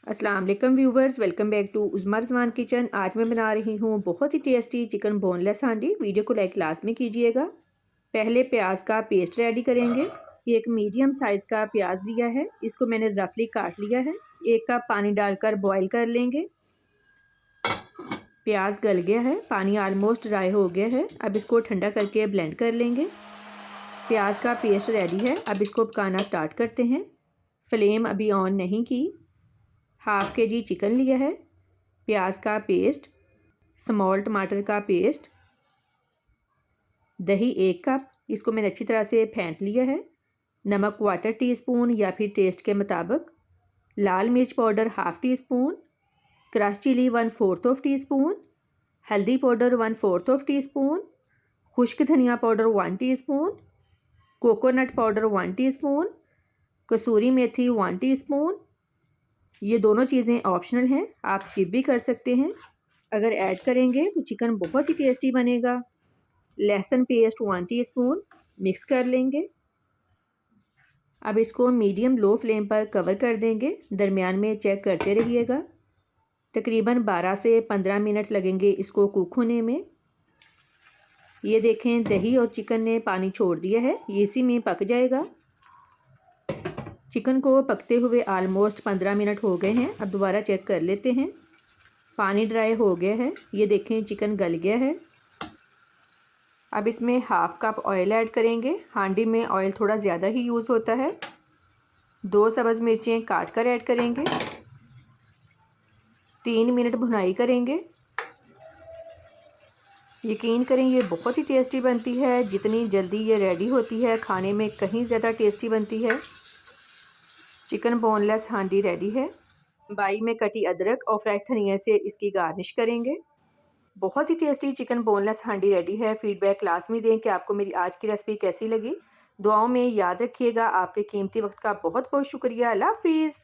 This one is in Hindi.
अस्सलाम वालेकुम viewers, welcome back to Uzma Rizwan kitchen. आज मैं बना रही हूँ बहुत ही tasty chicken boneless handi. Video को लाइक लाज़मी कीजिएगा। पहले प्याज का पेस्ट रेडी करेंगे। एक मीडियम साइज़ का प्याज लिया है, इसको मैंने रफली काट लिया है। 1 कप पानी डालकर बॉईल कर लेंगे। प्याज गल गया है, पानी आलमोस्ट ड्राई हो गया है। अब इसको ठंडा करके ब्लेंड कर लेंगे। प्याज का पेस्ट रेडी है, अब इसको पकाना स्टार्ट करते हैं। फ्लेम अभी ऑन नहीं की। हाफ़ के जी चिकन लिया है, प्याज का पेस्ट, स्मॉल टमाटर का पेस्ट, दही 1 कप, इसको मैंने अच्छी तरह से फेंट लिया है। नमक 1/4 टीस्पून या फिर टेस्ट के मुताबिक। लाल मिर्च powder 1/2 teaspoon, crush chilli 1/4 teaspoon, हल्दी पाउडर 1/4 टीस्पून, खुश्क धनिया powder 1 teaspoon, coconut powder 1 teaspoon, कसूरी मेथी 1 टीस्पून। ये दोनों चीज़ें ऑप्शनल हैं, आप स्किप भी कर सकते हैं। अगर ऐड करेंगे तो चिकन बहुत ही टेस्टी बनेगा। लहसुन पेस्ट 1 टीस्पून, मिक्स कर लेंगे। अब इसको मीडियम लो फ्लेम पर कवर कर देंगे, दरमियान में चेक करते रहिएगा। तकरीबन 12 से 15 मिनट लगेंगे इसको कुक होने में। ये देखें, दही और चिकन ने पानी छोड़ दिया है, ये इसी में पक जाएगा। चिकन को पकते हुए आलमोस्ट 15 मिनट हो गए हैं। अब दोबारा चेक कर लेते हैं। पानी ड्राई हो गया है, ये देखें चिकन गल गया है। अब इसमें 1/2 कप ऑयल ऐड करेंगे। हांडी में ऑयल थोड़ा ज़्यादा ही यूज़ होता है। 2 सब्ज़ मिर्चें काट कर ऐड करेंगे। 3 मिनट भुनाई करेंगे। यकीन करें ये बहुत ही टेस्टी बनती है। जितनी जल्दी ये रेडी होती है, खाने में कहीं ज़्यादा टेस्टी बनती है। चिकन बोनलेस हांडी रेडी है। बाई में कटी अदरक और फ्रेश धनिया से इसकी गार्निश करेंगे। बहुत ही टेस्टी चिकन बोनलेस हांडी रेडी है। फीडबैक लाजमी दें कि आपको मेरी आज की रेसिपी कैसी लगी। दुआओं में याद रखिएगा। आपके कीमती वक्त का बहुत बहुत शुक्रिया। अल्लाह हाफिज़।